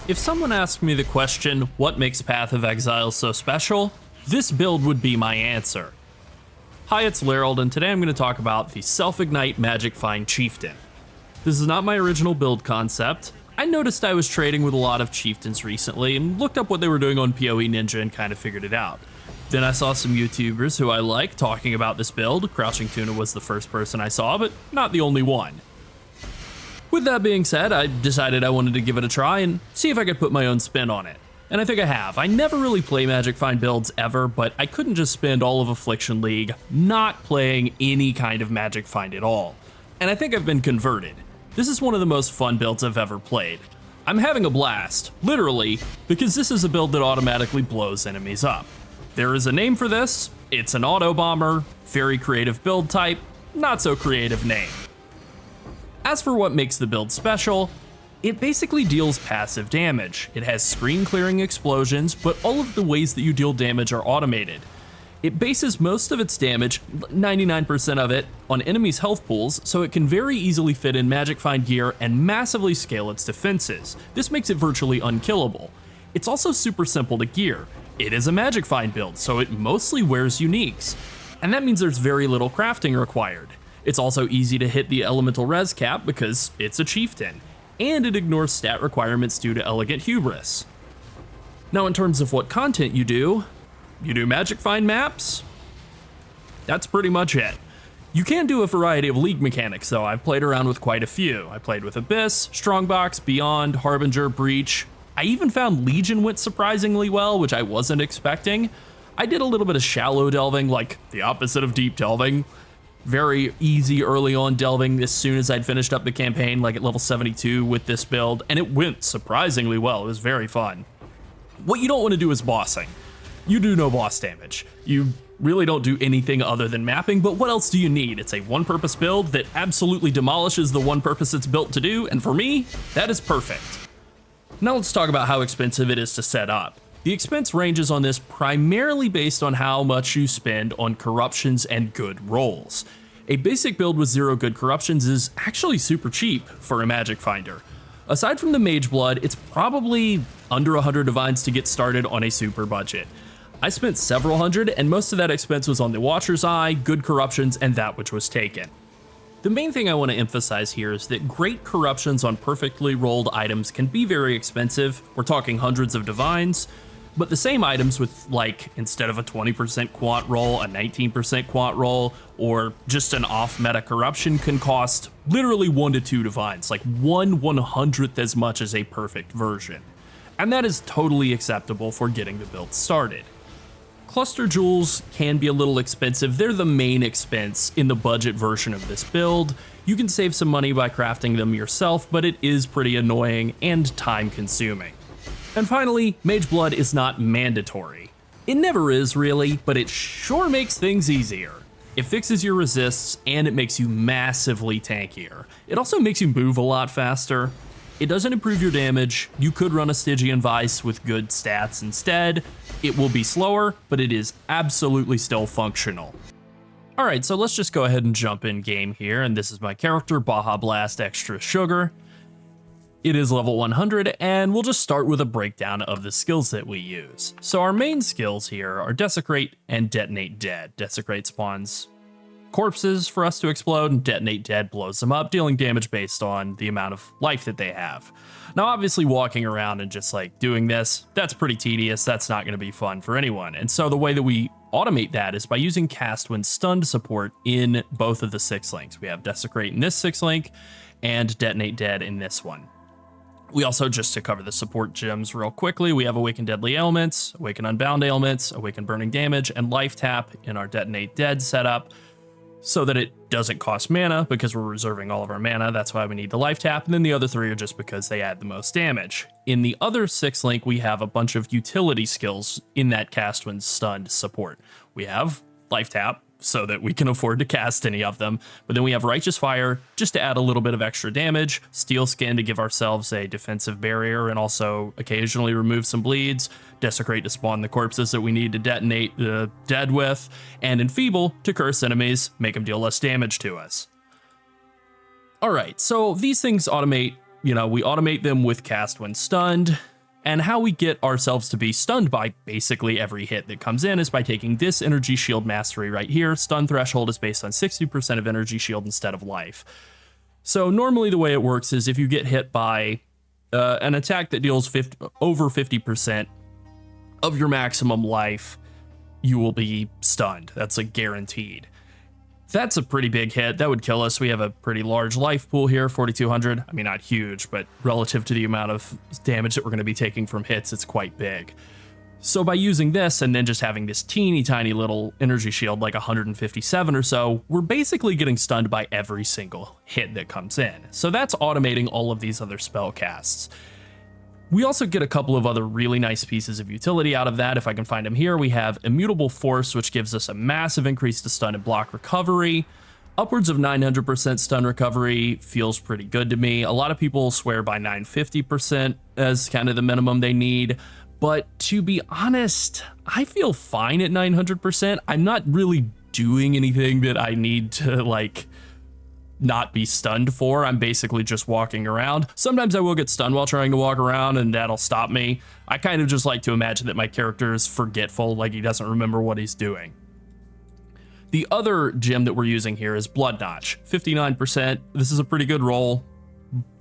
If someone asked me the question, what makes Path of Exile so special, this build would be my answer. Hi, it's Larold, and today I'm going to talk about the Self-Ignite Magic Find Chieftain. This is not my original build concept. I noticed I was trading with a lot of Chieftains recently and looked up what they were doing on PoE Ninja and kind of figured it out. Then I saw some YouTubers who I like talking about this build. Crouching Tuna was the first person I saw, but not the only one. With that being said, I decided I wanted to give it a try and see if I could put my own spin on it. And I think I have. I never really play Magic Find builds ever, but I couldn't just spend all of Affliction League not playing any kind of Magic Find at all. And I think I've been converted. This is one of the most fun builds I've ever played. I'm having a blast, literally, because this is a build that automatically blows enemies up. There is a name for this, it's an Autobomber, very creative build type, not so creative name. As for what makes the build special, it basically deals passive damage. It has screen clearing explosions, but all of the ways that you deal damage are automated. It bases most of its damage, 99% of it, on enemies' health pools, so it can very easily fit in Magic Find gear and massively scale its defenses. This makes it virtually unkillable. It's also super simple to gear. It is a Magic Find build, so it mostly wears uniques, and that means there's very little crafting required. It's also easy to hit the elemental res cap because it's a Chieftain, and it ignores stat requirements due to elegant hubris. Now in terms of what content you do Magic Find maps? That's pretty much it. You can do a variety of league mechanics though. I've played around with quite a few. I played with Abyss, Strongbox, Beyond, Harbinger, Breach. I even found Legion went surprisingly well, which I wasn't expecting. I did a little bit of shallow delving, like the opposite of deep delving. Very easy early on delving as soon as I'd finished up the campaign, like at level 72 with this build, and it went surprisingly well. It was very fun. What you don't want to do is bossing. You do no boss damage. You really don't do anything other than mapping, but what else do you need? It's a one-purpose build that absolutely demolishes the one purpose it's built to do, and for me, that is perfect. Now let's talk about how expensive it is to set up. The expense ranges on this primarily based on how much you spend on corruptions and good rolls. A basic build with 0 good corruptions is actually super cheap for a Magic Finder. Aside from the Mage Blood, it's probably under 100 divines to get started on a super budget. I spent several hundred, and most of that expense was on the Watcher's Eye, good corruptions, and that which was taken. The main thing I want to emphasize here is that great corruptions on perfectly rolled items can be very expensive. We're talking hundreds of divines. But the same items with, like, instead of a 20% quant roll, a 19% quant roll, or just an off-meta corruption can cost literally 1 to 2 divines, like 1/100th as much as a perfect version. And that is totally acceptable for getting the build started. Cluster Jewels can be a little expensive. They're the main expense in the budget version of this build. You can save some money by crafting them yourself, but it is pretty annoying and time-consuming. And finally, Mage Blood is not mandatory. It never is really, but it sure makes things easier. It fixes your resists and it makes you massively tankier. It also makes you move a lot faster. It doesn't improve your damage. You could run a Stygian Vice with good stats instead. It will be slower, but it is absolutely still functional. Alright, so let's just go ahead and jump in game here, and this is my character, Baja Blast Extra Sugar. It is level 100, and we'll just start with a breakdown of the skills that we use. So our main skills here are Desecrate and Detonate Dead. Desecrate spawns corpses for us to explode, and Detonate Dead blows them up, dealing damage based on the amount of life that they have. Now obviously walking around and just like doing this, that's pretty tedious, that's not going to be fun for anyone. And so the way that we automate that is by using Cast when Stunned support in both of the 6 links. We have Desecrate in this 6 link, and Detonate Dead in this one. We also, just to cover the support gems real quickly, we have Awaken Deadly Ailments, Awaken Unbound Ailments, Awaken Burning Damage, and Life Tap in our Detonate Dead setup so that it doesn't cost mana because we're reserving all of our mana. That's why we need the Life Tap, and then the other 3 are just because they add the most damage. In the other 6 link, we have a bunch of utility skills in that Cast when Stunned support. We have Life Tap, so that we can afford to cast any of them. But then we have Righteous Fire, just to add a little bit of extra damage, Steel Skin to give ourselves a defensive barrier and also occasionally remove some bleeds, Desecrate to spawn the corpses that we need to detonate the dead with, and Enfeeble to curse enemies, make them deal less damage to us. Alright, so these things automate, we automate them with Cast when Stunned. And how we get ourselves to be stunned by basically every hit that comes in is by taking this energy shield mastery right here. Stun threshold is based on 60% of energy shield instead of life. So normally the way it works is if you get hit by an attack that deals over 50% of your maximum life, you will be stunned. That's like guaranteed. That's a pretty big hit. That would kill us. We have a pretty large life pool here, 4,200. I mean, not huge, but relative to the amount of damage that we're going to be taking from hits, it's quite big. So by using this and then just having this teeny tiny little energy shield, like 157 or so, we're basically getting stunned by every single hit that comes in. So that's automating all of these other spell casts. We also get a couple of other really nice pieces of utility out of that. If I can find them here, we have Immutable Force, which gives us a massive increase to stun and block recovery. Upwards of 900% stun recovery feels pretty good to me. A lot of people swear by 950% as kind of the minimum they need. But to be honest, I feel fine at 900%. I'm not really doing anything that I need to like not be stunned for. I'm basically just walking around. Sometimes I will get stunned while trying to walk around and that'll stop me. I kind of just like to imagine that my character is forgetful, like he doesn't remember what he's doing. The other gem that we're using here is Blood Notch, 59%. This is a pretty good roll.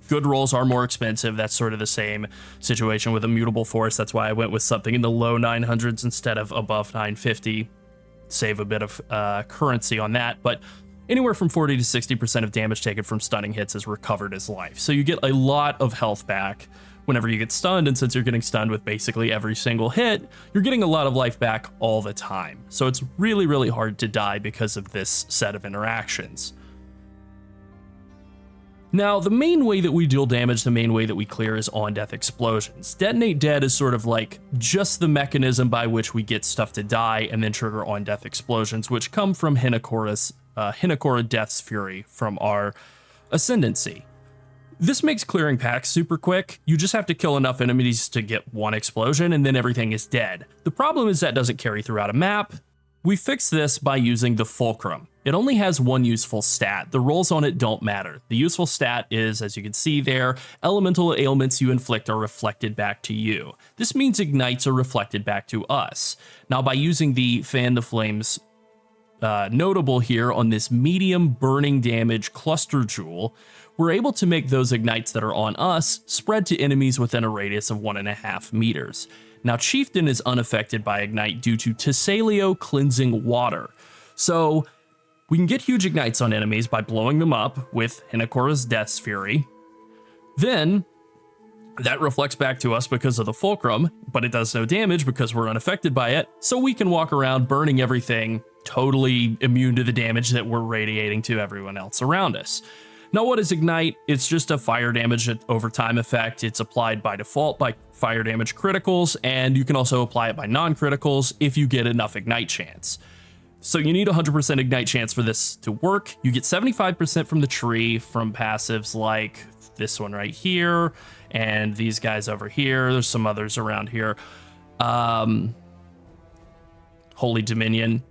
Good rolls are more expensive. That's sort of the same situation with Immutable Force. That's why I went with something in the low 900s instead of above 950. Save a bit of currency on that, but anywhere from 40 to 60% of damage taken from stunning hits is recovered as life. So you get a lot of health back whenever you get stunned, and since you're getting stunned with basically every single hit, you're getting a lot of life back all the time. So it's really, really hard to die because of this set of interactions. Now, the main way that we deal damage, the main way that we clear is on-death explosions. Detonate Dead is sort of like just the mechanism by which we get stuff to die and then trigger on-death explosions, which come from Hinekora Death's Fury from our Ascendancy. This makes clearing packs super quick. You just have to kill enough enemies to get one explosion and then everything is dead. The problem is that doesn't carry throughout a map. We fix this by using the Fulcrum. It only has one useful stat. The rolls on it don't matter. The useful stat is, as you can see there, elemental ailments you inflict are reflected back to you. This means ignites are reflected back to us. Now, by using the Fan the Flames notable here on this medium burning damage cluster jewel, we're able to make those ignites that are on us spread to enemies within a radius of 1.5 meters. Now, Chieftain is unaffected by Ignite due to Tessalio Cleansing Water. So we can get huge ignites on enemies by blowing them up with Hinekora's Death's Fury. Then that reflects back to us because of the Fulcrum, but it does no damage because we're unaffected by it. So we can walk around burning everything, totally immune to the damage that we're radiating to everyone else around us. Now, what is Ignite? It's just a fire damage over time effect. It's applied by default by fire damage criticals, and you can also apply it by non-criticals if you get enough Ignite chance. So you need 100% Ignite chance for this to work. You get 75% from the tree from passives like this one right here, and these guys over here. There's some others around here. Holy Dominion.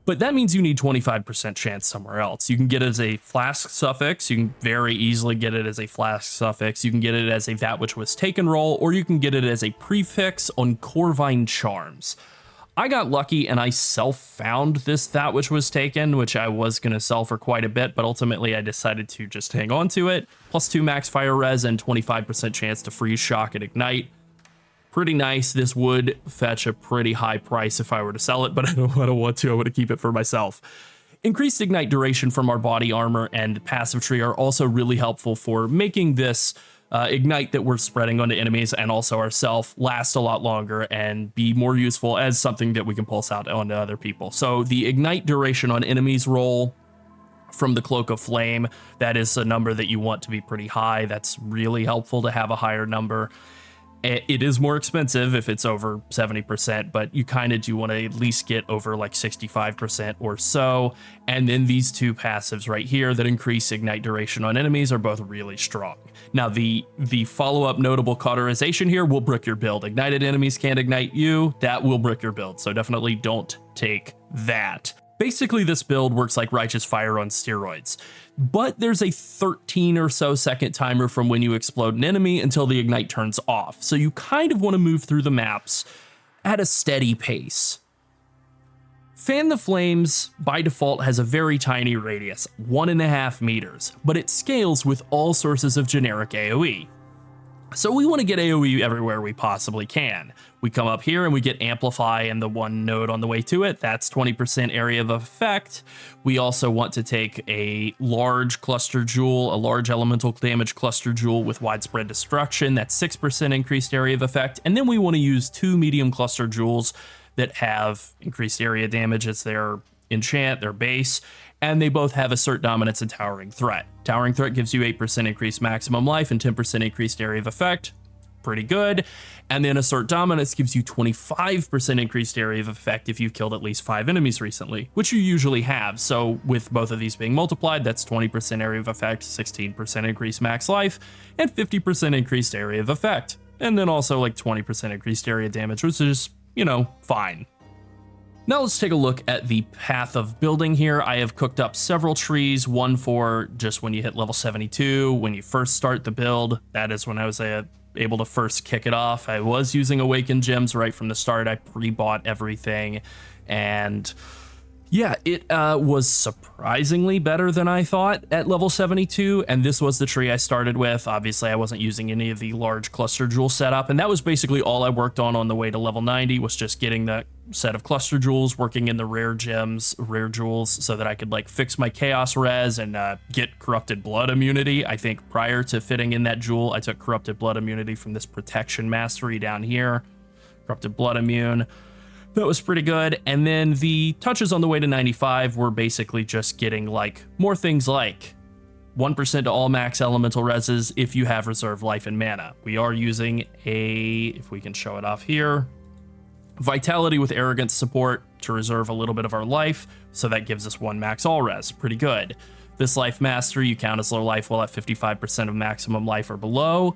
But that means you need 25% chance somewhere else. You can get it as a flask suffix. You can very easily get it as a flask suffix. You can get it as a that which was taken roll, or you can get it as a prefix on Corvine Charms. I got lucky and I self-found this that which was taken, which I was going to sell for quite a bit, but ultimately I decided to just hang on to it. +2 max fire res and 25% chance to freeze, shock, and ignite. Pretty nice. This would fetch a pretty high price if I were to sell it, but I don't want to. I want to keep it for myself. Increased ignite duration from our body armor and passive tree are also really helpful for making this ignite that we're spreading onto enemies and also ourselves last a lot longer and be more useful as something that we can pulse out onto other people. So the ignite duration on enemies roll from the Cloak of Flame, that is a number that you want to be pretty high. That's really helpful to have a higher number. It is more expensive if it's over 70%, but you kind of do want to at least get over like 65% or so. And then these two passives right here that increase ignite duration on enemies are both really strong. Now, the follow-up notable cauterization here will brick your build. Ignited enemies can't ignite you. That will brick your build, so definitely don't take that. Basically, this build works like Righteous Fire on steroids, but there's a 13 or so second timer from when you explode an enemy until the ignite turns off, so you kind of want to move through the maps at a steady pace. Fan the Flames, by default, has a very tiny radius, 1.5 meters, but it scales with all sources of generic AoE. So we want to get AoE everywhere we possibly can. We come up here and we get Amplify and the one node on the way to it. That's 20% area of effect. We also want to take a large cluster jewel, a large elemental damage cluster jewel with widespread destruction. That's 6% increased area of effect. And then we want to use 2 medium cluster jewels that have increased area damage as their enchant, their base, and they both have Assert Dominance and Towering Threat. Towering Threat gives you 8% increased maximum life and 10% increased area of effect. Pretty good. And then Assert Dominance gives you 25% increased area of effect if you've killed at least 5 enemies recently, which you usually have. So with both of these being multiplied, that's 20% area of effect, 16% increased max life, and 50% increased area of effect. And then also like 20% increased area damage, which is, you know, fine. Now let's take a look at the path of building here. I have cooked up several trees, one for just when you hit level 72, when you first start the build. That is when I was able to first kick it off. I was using Awakened Gems right from the start. I pre-bought everything, and yeah, it was surprisingly better than I thought at level 72, and this was the tree I started with. Obviously, I wasn't using any of the large cluster jewel setup, and that was basically all I worked on the way to level 90, was just getting that set of cluster jewels, working in the rare gems, rare jewels, so that I could like fix my chaos res and get corrupted blood immunity. I think prior to fitting in that jewel, I took corrupted blood immunity from this protection mastery down here. Corrupted blood immune. That was pretty good. And then the touches on the way to 95 were basically just getting like more things like 1% to all max elemental reses if you have reserve life and mana. We are using if we can show it off here, Vitality with Arrogance support to reserve a little bit of our life. So that gives us 1 max all res. Pretty good. This life mastery, you count as low life while at 55% of maximum life or below.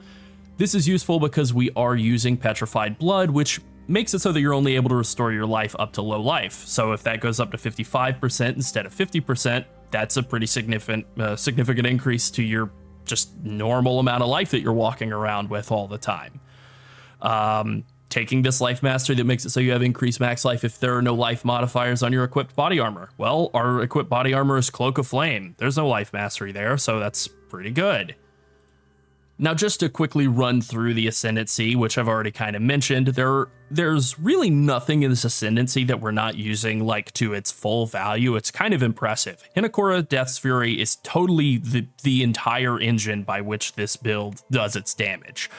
This is useful because we are using Petrified Blood, which makes it so that you're only able to restore your life up to low life. So if that goes up to 55% instead of 50%, that's a pretty significant increase to your just normal amount of life that you're walking around with all the time. Taking this life mastery that makes it so you have increased max life if there are no life modifiers on your equipped body armor. Well, our equipped body armor is Cloak of Flame. There's no life mastery there, so that's pretty good. Now, just to quickly run through the Ascendancy, which I've already kind of mentioned, there's really nothing in this Ascendancy that we're not using like to its full value. It's kind of impressive. Hinekora Death's Fury is totally the entire engine by which this build does its damage.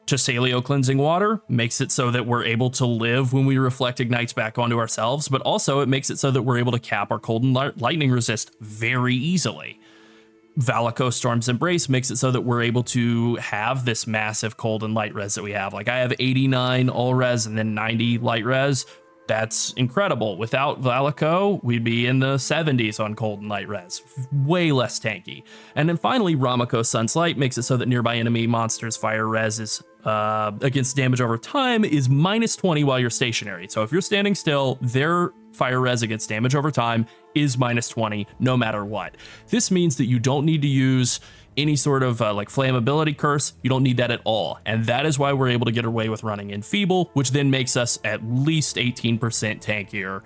Chesaleo Cleansing Water makes it so that we're able to live when we reflect ignites back onto ourselves, but also it makes it so that we're able to cap our cold and lightning resist very easily. Valakos Storm's Embrace makes it so that we're able to have this massive cold and light res that we have. Like I have 89 all res and then 90 light res. That's incredible. Without Valako, we'd be in the 70s on cold and light res. Way less tanky. And then finally, Ramako Sun's Light makes it so that nearby enemy monsters' fire res is against damage over time is -20 while you're stationary. So if you're standing still, their fire res against damage over time is -20 no matter what. This means that you don't need to use any sort of like flammability curse. You don't need that at all. And that is why we're able to get away with running Enfeeble, which then makes us at least 18% tankier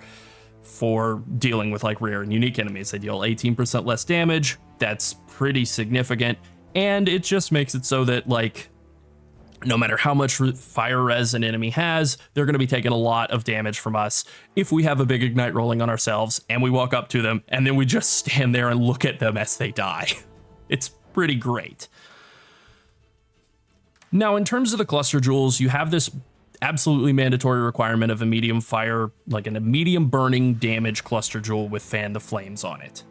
for dealing with like rare and unique enemies. They deal 18% less damage. That's pretty significant. And it just makes it so that like, no matter how much fire res an enemy has, they're going to be taking a lot of damage from us if we have a big ignite rolling on ourselves and we walk up to them and then we just stand there and look at them as they die. It's pretty great. Now, in terms of the cluster jewels, you have this absolutely mandatory requirement of a medium fire, like a medium burning damage cluster jewel with Fan the Flames on it.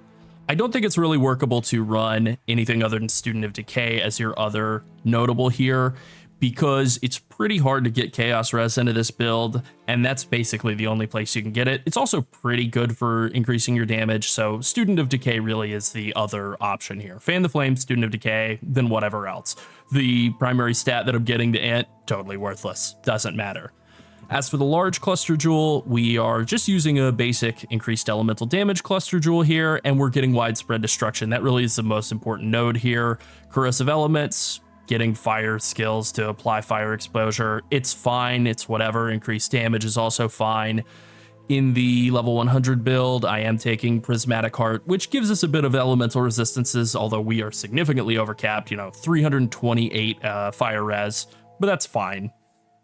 I don't think it's really workable to run anything other than Student of Decay as your other notable here, because it's pretty hard to get Chaos Res into this build, and that's basically the only place you can get it. It's also pretty good for increasing your damage, so Student of Decay really is the other option here. Fan the Flame, Student of Decay, then whatever else. The primary stat that I'm getting to Ant, totally worthless, doesn't matter. As for the large cluster jewel, we are just using a basic increased elemental damage cluster jewel here, and we're getting widespread destruction. That really is the most important node here. Corrosive elements, getting fire skills to apply fire exposure. It's fine, it's whatever. Increased damage is also fine. In the level 100 build, I am taking Prismatic Heart, which gives us a bit of elemental resistances, although we are significantly overcapped, 328 fire res, but that's fine.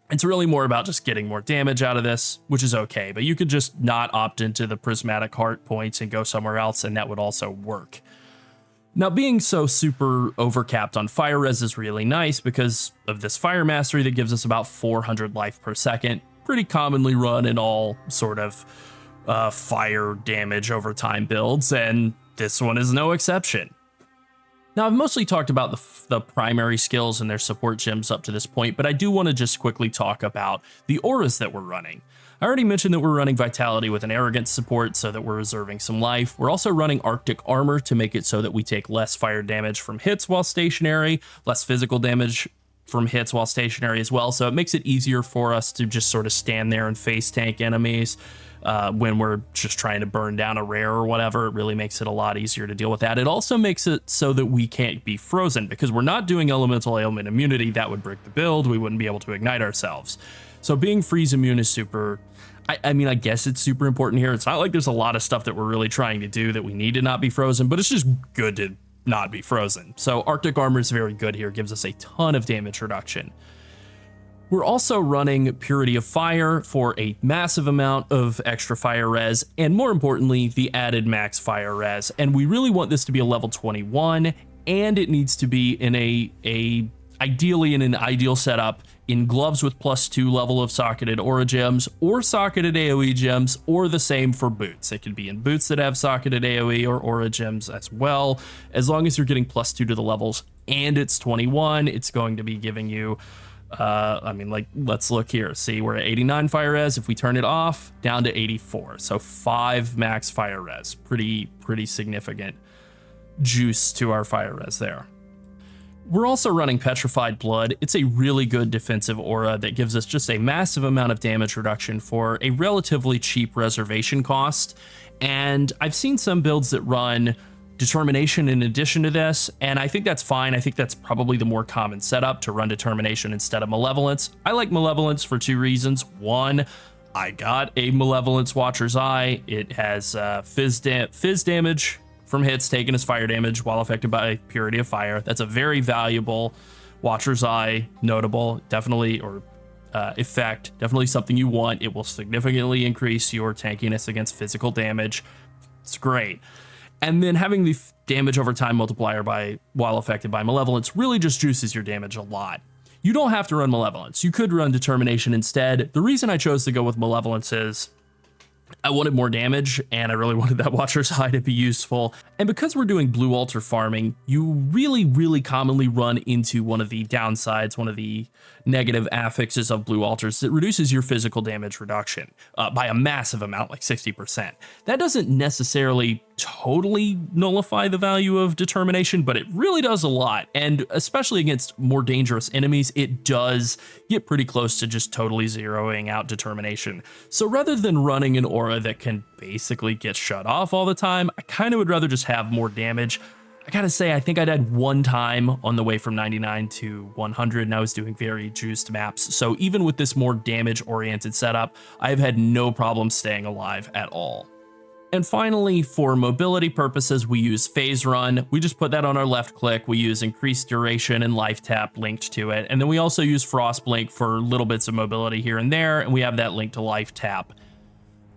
It's really more about just getting more damage out of this, which is okay, but you could just not opt into the Prismatic Heart points and go somewhere else, and that would also work. Now, being so super overcapped on fire res is really nice because of this fire mastery that gives us about 400 life per second, pretty commonly run in all sort of fire damage over time builds, and this one is no exception. Now, I've mostly talked about the primary skills and their support gems up to this point, but I do want to just quickly talk about the auras that we're running. I already mentioned that we're running Vitality with an Arrogance support so that we're reserving some life. We're also running Arctic Armor to make it so that we take less fire damage from hits while stationary, less physical damage from hits while stationary as well, so it makes it easier for us to just sort of stand there and face tank enemies. When we're just trying to burn down a rare or whatever, it really makes it a lot easier to deal with that. It also makes it so that we can't be frozen because we're not doing elemental ailment immunity. That would break the build. We wouldn't be able to ignite ourselves. So being freeze immune is super, I mean, I guess it's super important here. It's not like there's a lot of stuff that we're really trying to do that we need to not be frozen, but it's just good to not be frozen. So Arctic Armor is very good here. Gives us a ton of damage reduction. We're also running Purity of Fire for a massive amount of extra fire res, and more importantly, the added max fire res. And we really want this to be a level 21, and it needs to be in ideally in an ideal setup in gloves with +2 level of socketed aura gems, or socketed AoE gems, or the same for boots. It could be in boots that have socketed AoE or aura gems as well. As long as you're getting +2 to the levels and it's 21, it's going to be giving you let's look here. See, we're at 89 fire res. If we turn it off, down to 84. So 5 max fire res. Pretty significant juice to our fire res there. We're also running Petrified Blood. It's a really good defensive aura that gives us just a massive amount of damage reduction for a relatively cheap reservation cost. And I've seen some builds that run Determination in addition to this, and I think that's fine. I think that's probably the more common setup, to run Determination instead of Malevolence. I like Malevolence for 2 reasons. One, I got a Malevolence Watcher's Eye. It has fizz damage from hits taken as fire damage while affected by Purity of Fire. That's a very valuable Watcher's Eye, notable, definitely, or effect, definitely something you want. It will significantly increase your tankiness against physical damage. It's great. And then having the damage over time multiplier while affected by Malevolence really just juices your damage a lot. You don't have to run Malevolence. You could run Determination instead. The reason I chose to go with Malevolence is I wanted more damage, and I really wanted that Watcher's Eye to be useful. And because we're doing blue altar farming, you really commonly run into one of the downsides, one of the negative affixes of blue altars that reduces your physical damage reduction by a massive amount, like 60%. That doesn't necessarily totally nullify the value of Determination, but it really does a lot. And especially against more dangerous enemies, it does get pretty close to just totally zeroing out Determination. So rather than running an aura that can basically get shut off all the time, I kind of would rather just have more damage. I gotta say, I think I died one time on the way from 99 to 100, and I was doing very juiced maps. So even with this more damage-oriented setup, I've had no problem staying alive at all. And finally, for mobility purposes, we use Phase Run. We just put that on our left click. We use Increased Duration and Life Tap linked to it. And then we also use Frost Blink for little bits of mobility here and there, and we have that linked to Life Tap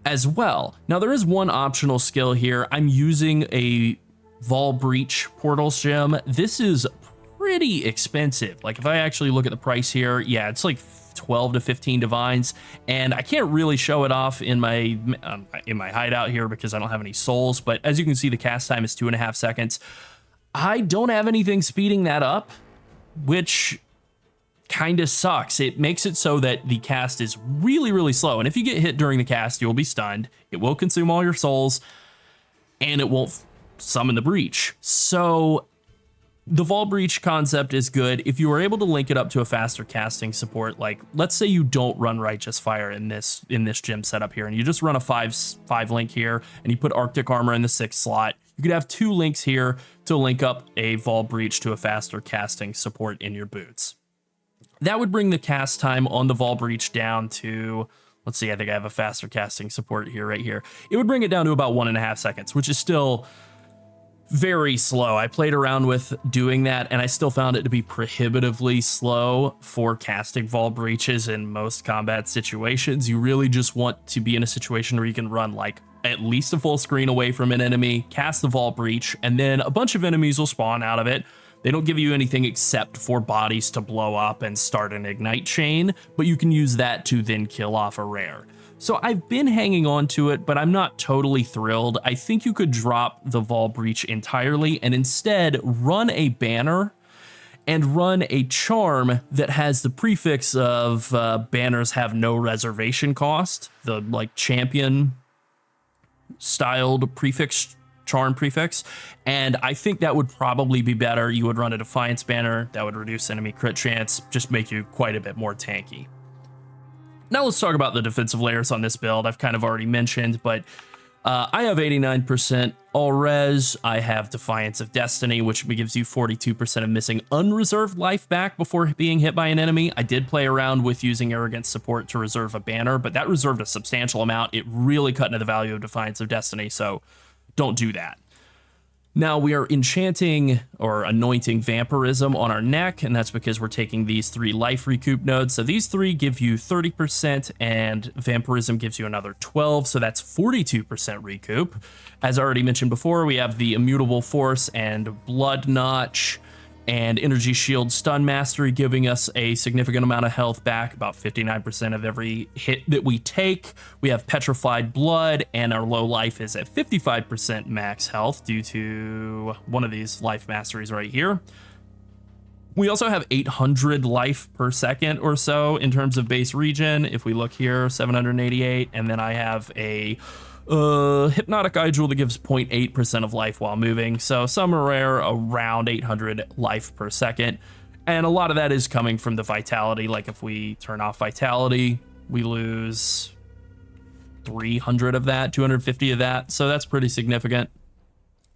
as well. Now, there is one optional skill here. I'm using a Vaal Breach Portals gem. This is pretty expensive. Like, if I actually look at the price here, yeah, it's like 12 to 15 divines, and I can't really show it off in my hideout here because I don't have any souls, but as you can see, the cast time is 2.5 seconds. I don't have anything speeding that up, which kind of sucks. It makes it so that the cast is really slow, and if you get hit during the cast, you'll be stunned. It will consume all your souls, and it won't summon the breach. So The Vaal Breach concept is good if you are able to link it up to a faster casting support. Like, let's say you don't run Righteous Fire in this gym setup here, and you just run a 5 link here, and you put Arctic Armor in the 6th slot. You could have 2 links here to link up a Vaal Breach to a faster casting support in your boots. That would bring the cast time on the Vaal Breach down to, let's see, I think I have a faster casting support here, right here. It would bring it down to about 1.5 seconds, which is still very slow. I played around with doing that, and I still found it to be prohibitively slow for casting Vaal Breaches in most combat situations. You really just want to be in a situation where you can run like at least a full screen away from an enemy, cast the Vaal Breach, and then a bunch of enemies will spawn out of it. They don't give you anything except for bodies to blow up and start an ignite chain, but you can use that to then kill off a rare. So I've been hanging on to it, but I'm not totally thrilled. I think you could drop the Vaal Breach entirely and instead run a banner and run a charm that has the prefix of banners have no reservation cost, the like champion styled prefix, charm prefix, and I think that would probably be better. You would run a Defiance banner that would reduce enemy crit chance, just make you quite a bit more tanky. Now let's talk about the defensive layers on this build. I've kind of already mentioned, but I have 89% all res. I have Defiance of Destiny, which gives you 42% of missing unreserved life back before being hit by an enemy. I did play around with using Arrogant Support to reserve a banner, but that reserved a substantial amount. It really cut into the value of Defiance of Destiny, so don't do that. Now we are enchanting or anointing Vampirism on our neck, and that's because we're taking these 3 life recoup nodes. So these 3 give you 30%, and Vampirism gives you another 12, so that's 42% recoup. As I already mentioned before, we have the Immutable Force and Blood Notch and Energy Shield Stun Mastery giving us a significant amount of health back, about 59% of every hit that we take. We have Petrified Blood, and our low life is at 55% max health due to one of these life masteries right here. We also have 800 life per second or so in terms of base regen. If we look here, 788, and then I have a Hypnotic Eye Jewel that gives 0.8% of life while moving, so some are rare, around 800 life per second, and a lot of that is coming from the Vitality. Like if we turn off Vitality, we lose 300 of that, 250 of that, so that's pretty significant.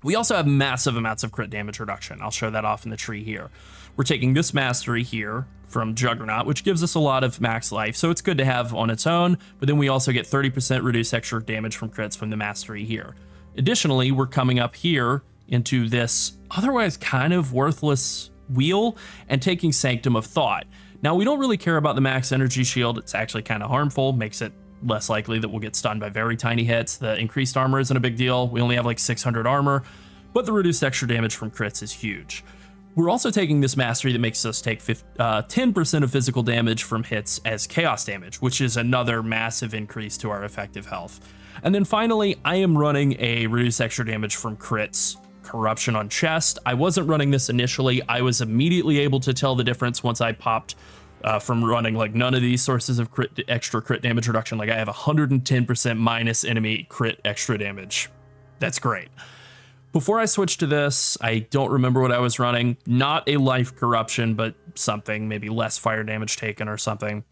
We also have massive amounts of crit damage reduction. I'll show that off in the tree here. We're taking this mastery here from Juggernaut, which gives us a lot of max life, so it's good to have on its own, but then we also get 30% reduced extra damage from crits from the mastery here. Additionally, we're coming up here into this otherwise kind of worthless wheel and taking Sanctum of Thought. Now, we don't really care about the max energy shield. It's actually kind of harmful, makes it less likely that we'll get stunned by very tiny hits. The increased armor isn't a big deal. We only have like 600 armor, but the reduced extra damage from crits is huge. We're also taking this mastery that makes us take 10% of physical damage from hits as chaos damage, which is another massive increase to our effective health. And then finally, I am running a reduced extra damage from crits corruption on chest. I wasn't running this initially. I was immediately able to tell the difference once I popped from running like none of these sources of extra crit damage reduction. Like I have 110% minus enemy crit extra damage. That's great. Before I switched to this, I don't remember what I was running. Not a life corruption, but something, maybe less fire damage taken or something.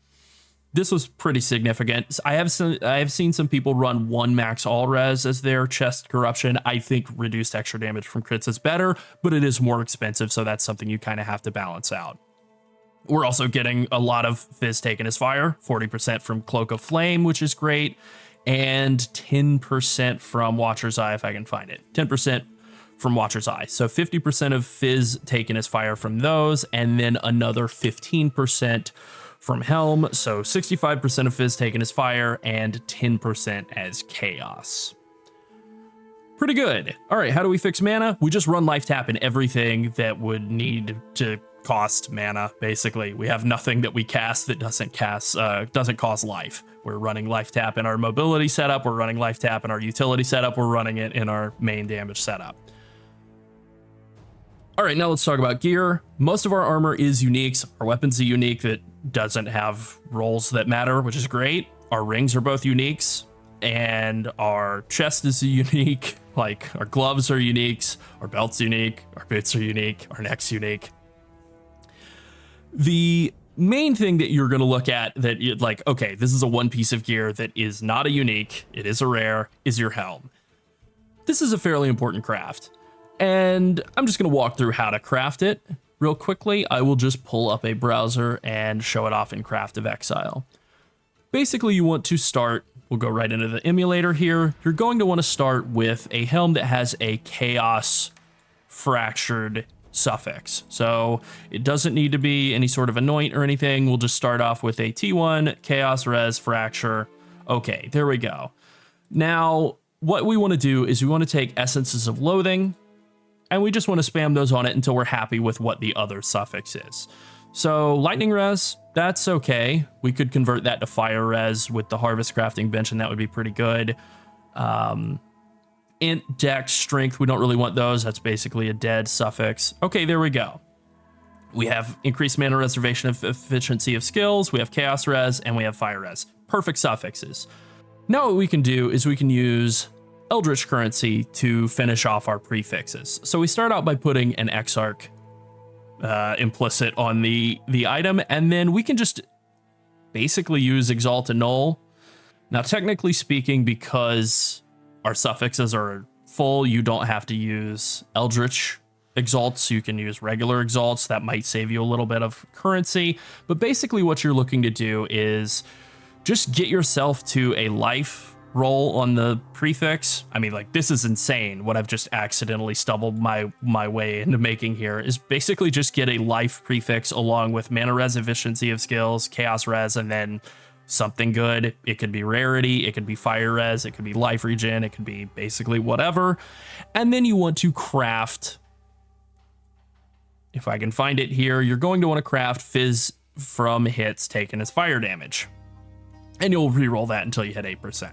This was pretty significant. I have seen some people run 1 max all res as their chest corruption. I think reduced extra damage from crits is better, but it is more expensive, so that's something you kind of have to balance out. We're also getting a lot of Fizz taken as fire, 40% from Cloak of Flame, which is great, and 10% from Watcher's Eye if I can find it. 10% from Watcher's Eye. So 50% of Fizz taken as fire from those, and then another 15% from Helm. So 65% of Fizz taken as fire and 10% as chaos. Pretty good. All right, how do we fix mana? We just run life tap in everything that would need to cost mana, basically. We have nothing that we cast that doesn't cost life. We're running life tap in our mobility setup, we're running life tap in our utility setup, we're running it in our main damage setup. All right, now let's talk about gear. Most of our armor is uniques. Our weapons are unique that doesn't have rolls that matter, which is great. Our rings are both uniques, and our chest is a unique Like, our gloves are uniques, our belt's unique, our boots are unique, our neck's unique. The main thing that you're going to look at that you'd like, okay, this is a one piece of gear that is not a unique, it is a rare, is your helm. This is a fairly important craft, and I'm just going to walk through how to craft it real quickly. I will just pull up a browser and show it off in Craft of Exile. Basically, you want to start, we'll go right into the emulator here. You're going to want to start with a helm that has a chaos fractured suffix. So it doesn't need to be any sort of anoint or anything. We'll just start off with a T1 chaos res fracture. Okay, there we go. Now, what we want to do is we want to take Essences of Loathing, and we just want to spam those on it until we're happy with what the other suffix is. So lightning res, that's okay. We could convert that to fire res with the harvest crafting bench, and that would be pretty good. Int, dex, strength, we don't really want those. That's basically a dead suffix. Okay, there we go. We have increased mana reservation of efficiency of skills, we have chaos res, and we have fire res. Perfect suffixes. Now what we can do is we can use Eldritch currency to finish off our prefixes. So we start out by putting an Exarch implicit on the item, and then we can just basically use Exalt and Null. Now, technically speaking, because our suffixes are full, you don't have to use Eldritch Exalts. You can use regular Exalts. That might save you a little bit of currency, but basically what you're looking to do is just get yourself to a life roll on the prefix. I mean, like, this is insane. What I've just accidentally stumbled my way into making here is basically just get a life prefix along with mana res, efficiency of skills, chaos res, and then something good. It could be rarity, it could be fire res, it could be life regen, it could be basically whatever. And then you want to craft, if I can find it here, you're going to want to craft Fizz from hits taken as fire damage. And you'll reroll that until you hit 8%.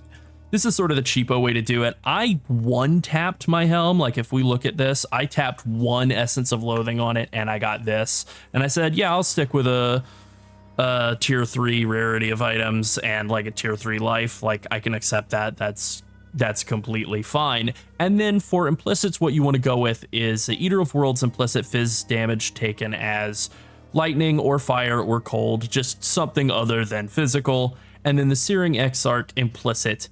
This is sort of the cheapo way to do it. I one-tapped my helm. Like, if we look at this, I tapped one Essence of Loathing on it, and I got this. And I said, yeah, I'll stick with a tier 3 rarity of items and like a tier 3 life. Like, I can accept that. That's completely fine. And then for implicits, what you want to go with is the Eater of Worlds implicit Fizz damage taken as lightning or fire or cold, just something other than physical. And then the Searing Exarch implicit,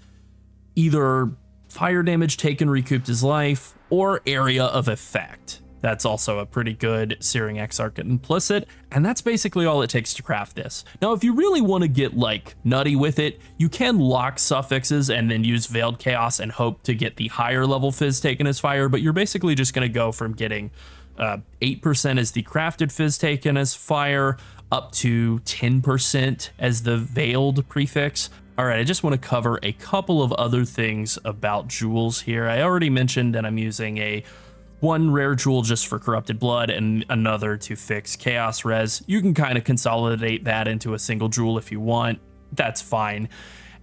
either fire damage taken recouped as life or area of effect. That's also a pretty good Searing Exarch implicit, and that's basically all it takes to craft this. Now, if you really want to get like nutty with it, you can lock suffixes and then use Veiled Chaos and hope to get the higher level Fizz taken as fire, but you're basically just going to go from getting 8% as the crafted Fizz taken as fire up to 10% as the veiled prefix. All right, I just want to cover a couple of other things about jewels here. I already mentioned that I'm using one rare jewel just for corrupted blood and another to fix chaos res. You can kind of consolidate that into a single jewel if you want. That's fine.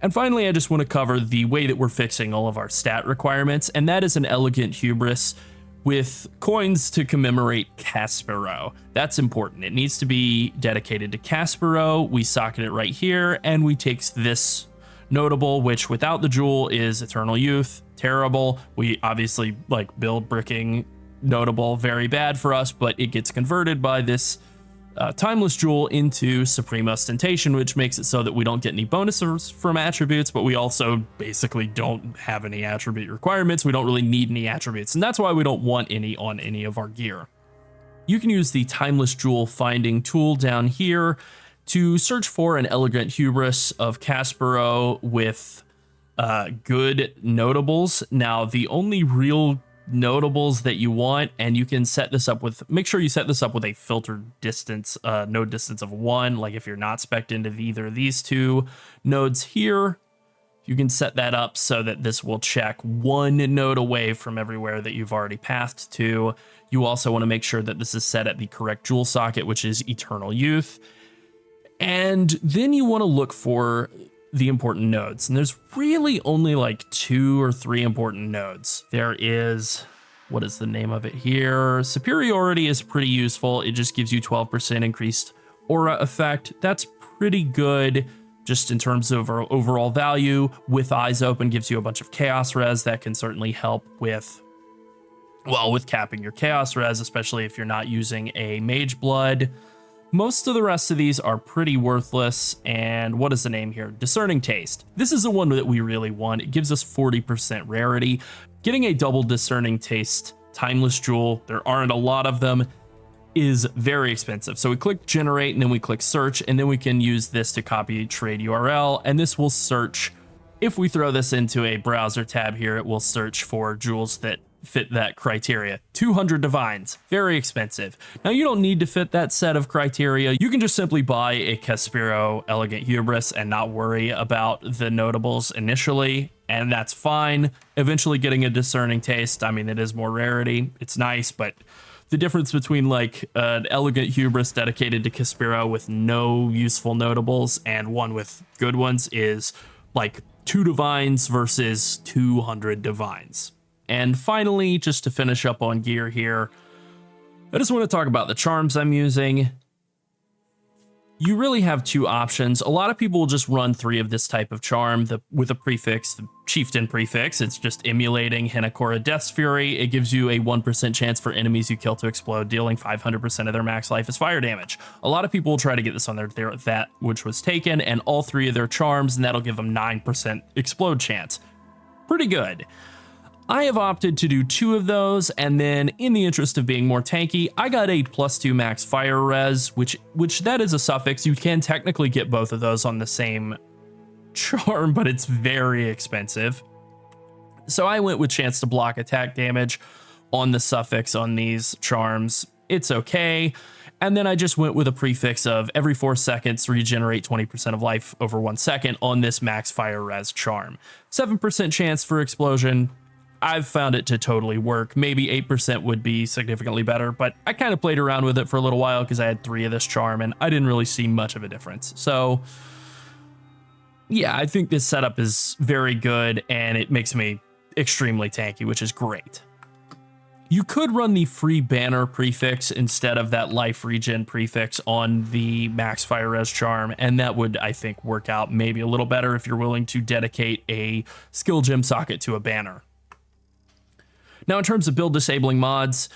And finally, I just want to cover the way that we're fixing all of our stat requirements, and that is an Elegant Hubris with coins to commemorate Caspero. That's important. It needs to be dedicated to Caspero. We socket it right here, and we take this notable, which without the jewel is Eternal Youth. Terrible. We obviously like build bricking notable, very bad for us, but it gets converted by this timeless jewel into Supreme Ostentation, which makes it so that we don't get any bonuses from attributes, but we also basically don't have any attribute requirements. We don't really need any attributes, and that's why we don't want any on any of our gear. You can use the Timeless Jewel finding tool down here to search for an Elegant Hubris of Caspero with good notables. Now, the only real notables that you want, and you can set this up with, make sure you set this up with a filtered distance, node distance of 1. Like, if you're not spec'd into either of these two nodes here, you can set that up so that this will check 1 node away from everywhere that you've already pathed to. You also want to make sure that this is set at the correct jewel socket, which is Eternal Youth. And then you want to look for the important nodes, and there's really only like 2 or 3 important nodes. There is, what is the name of it here? Superiority is pretty useful. It just gives you 12% increased aura effect. That's pretty good. just in terms of our overall value. With Eyes Open gives you a bunch of chaos res that can certainly help with, well, with capping your chaos res, especially if you're not using a mage blood. Most of the rest of these are pretty worthless. And what is the name here? Discerning Taste. This is the one that we really want. It gives us 40% rarity. Getting a double Discerning Taste Timeless Jewel, there aren't a lot of them, is very expensive. So we click generate and then we click search, and then we can use this to copy trade URL, and this will search. If we throw this into a browser tab here, it will search for jewels that fit that criteria. 200 divines, very expensive. Now you don't need to fit that set of criteria. You can just simply buy a Caspero Elegant Hubris and not worry about the notables initially, and that's fine. Eventually getting a Discerning Taste, I mean, it is more rarity. It's nice, but the difference between like an Elegant Hubris dedicated to Caspero with no useful notables and one with good ones is like 2 divines versus 200 divines. And finally, just to finish up on gear here, I just want to talk about the charms I'm using. You really have 2 options. A lot of people will just run 3 of this type of charm with a prefix, the Chieftain prefix. It's just emulating Hinekora Death's Fury. It gives you a 1% chance for enemies you kill to explode, dealing 500% of their max life as fire damage. A lot of people will try to get this on their that which was taken, and all 3 of their charms, and that'll give them 9% explode chance. Pretty good. I have opted to do 2 of those, and then in the interest of being more tanky, I got a +2 max fire res, which that is a suffix. You can technically get both of those on the same charm, but it's very expensive. So I went with chance to block attack damage on the suffix on these charms. It's okay. And then I just went with a prefix of every 4 seconds, regenerate 20% of life over 1 second on this max fire res charm. 7% chance for explosion. I've found it to totally work. Maybe 8% would be significantly better, but I kind of played around with it for a little while because I had 3 of this charm and I didn't really see much of a difference. So yeah, I think this setup is very good and it makes me extremely tanky, which is great. You could run the free banner prefix instead of that life regen prefix on the max fire res charm, and that would, I think, work out maybe a little better if you're willing to dedicate a skill gem socket to a banner. Now, in terms of build disabling mods,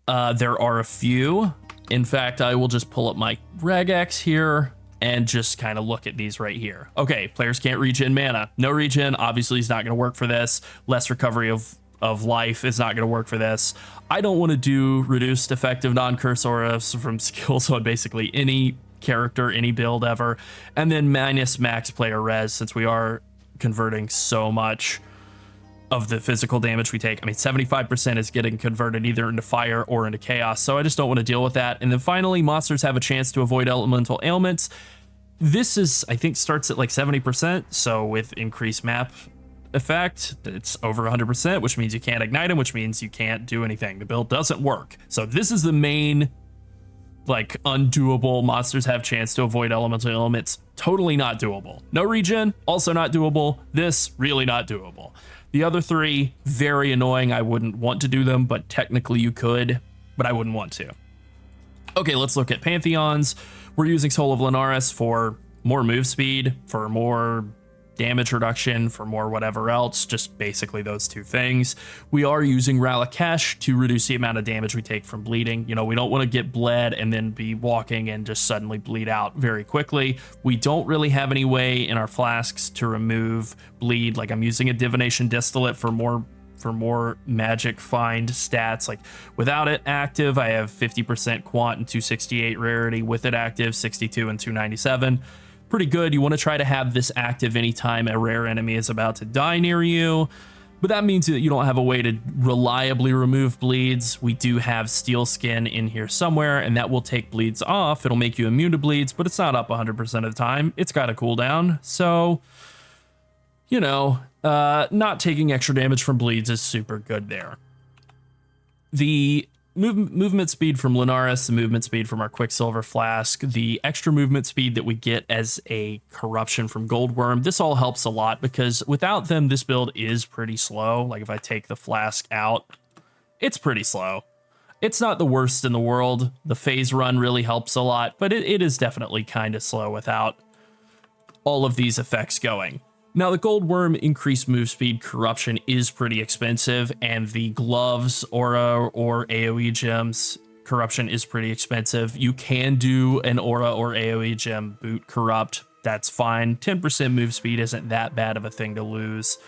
there are a few. In fact, I will just pull up my regex here and just kind of look at these right here. Okay, players can't regen mana. No regen, obviously, is not going to work for this. Less recovery of life is not going to work for this. I don't want to do reduced effective non-curse auras from skills on basically any character, any build ever. And then minus max player res, since we are converting so much of the physical damage we take. I mean, 75% is getting converted either into fire or into chaos, so I just don't want to deal with that. And then finally, monsters have a chance to avoid elemental ailments. This is, I think, starts at like 70%, so with increased map effect, it's over 100%, which means you can't ignite them, which means you can't do anything. The build doesn't work. So this is the main, like, undoable. Monsters have chance to avoid elemental ailments. Totally not doable. No regen, also not doable. This, really not doable. The other 3, very annoying. I wouldn't want to do them, but technically you could, but I wouldn't want to. Okay, let's look at Pantheons. We're using Soul of Linares for more move speed, for more damage reduction, for more whatever else, just basically those 2 things. We are using Ralakesh to reduce the amount of damage we take from bleeding. You know, we don't want to get bled and then be walking and just suddenly bleed out very quickly. We don't really have any way in our flasks to remove bleed. Like, I'm using a Divination Distillate for more magic find stats. Like, without it active, I have 50% quant and 268 rarity. With it active, 62 and 297. Pretty good. You want to try to have this active anytime a rare enemy is about to die near you, but that means that you don't have a way to reliably remove bleeds. We do have Steel Skin in here somewhere, and that will take bleeds off. It'll make you immune to bleeds, but it's not up 100% of the time. It's got a cooldown, so, you know, not taking extra damage from bleeds is super good there. The movement speed from Linares, the movement speed from our Quicksilver Flask, the extra movement speed that we get as a corruption from Goldworm, this all helps a lot because without them, this build is pretty slow. Like, if I take the Flask out, it's pretty slow. It's not the worst in the world. The phase run really helps a lot, but it is definitely kind of slow without all of these effects going. Now, the Gold Worm increased move speed corruption is pretty expensive, and the gloves, aura, or AoE gems corruption is pretty expensive. You can do an aura or AoE gem boot corrupt. That's fine. 10% move speed isn't that bad of a thing to lose.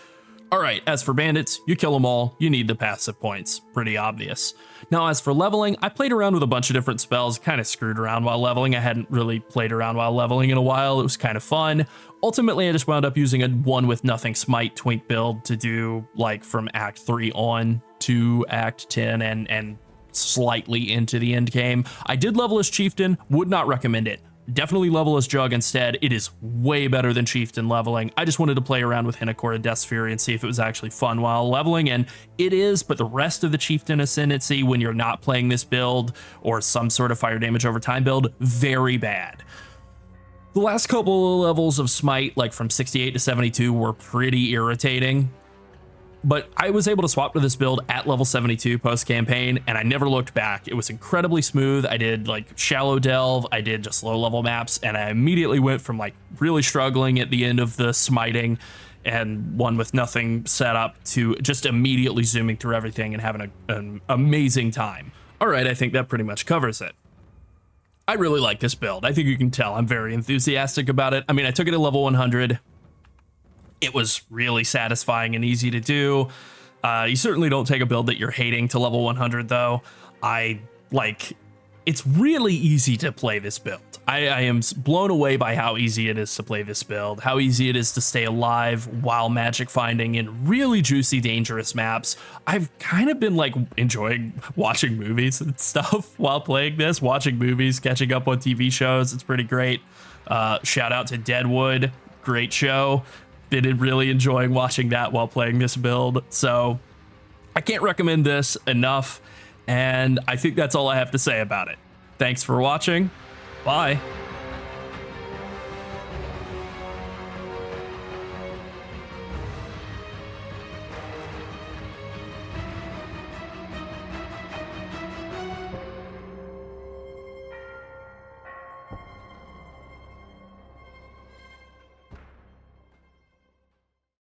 All right, as for bandits, you kill them all, you need the passive points. Pretty obvious. Now, as for leveling, I played around with a bunch of different spells, kind of screwed around while leveling. I hadn't really played around while leveling in a while. It was kind of fun. Ultimately, I just wound up using a 1 with nothing smite twink build to do like from Act 3 on to Act 10 and slightly into the end game. I did level as Chieftain, would not recommend it. Definitely level as Jug instead. It is way better than Chieftain leveling. I just wanted to play around with Hinakor and Death's Fury and see if it was actually fun while leveling, and it is, but the rest of the Chieftain Ascendancy, when you're not playing this build or some sort of fire damage over time build, very bad. The last couple of levels of Smite, like from 68 to 72, were pretty irritating. But I was able to swap to this build at level 72 post-campaign, and I never looked back. It was incredibly smooth. I did like shallow delve, I did just low-level maps, and I immediately went from like really struggling at the end of the smiting and 1 with nothing set up to just immediately zooming through everything and having an amazing time. All right, I think that pretty much covers it. I really like this build. I think you can tell I'm very enthusiastic about it. I mean, I took it to level 100. It was really satisfying and easy to do. You certainly don't take a build that you're hating to level 100 though. It's really easy to play this build. I am blown away by how easy it is to play this build, how easy it is to stay alive while magic finding in really juicy, dangerous maps. I've kind of been like enjoying watching movies and stuff while playing this, watching movies, catching up on TV shows. It's pretty great. Shout out to Deadwood, great show. Been really enjoying watching that while playing this build. So I can't recommend this enough. And I think that's all I have to say about it. Thanks for watching. Bye.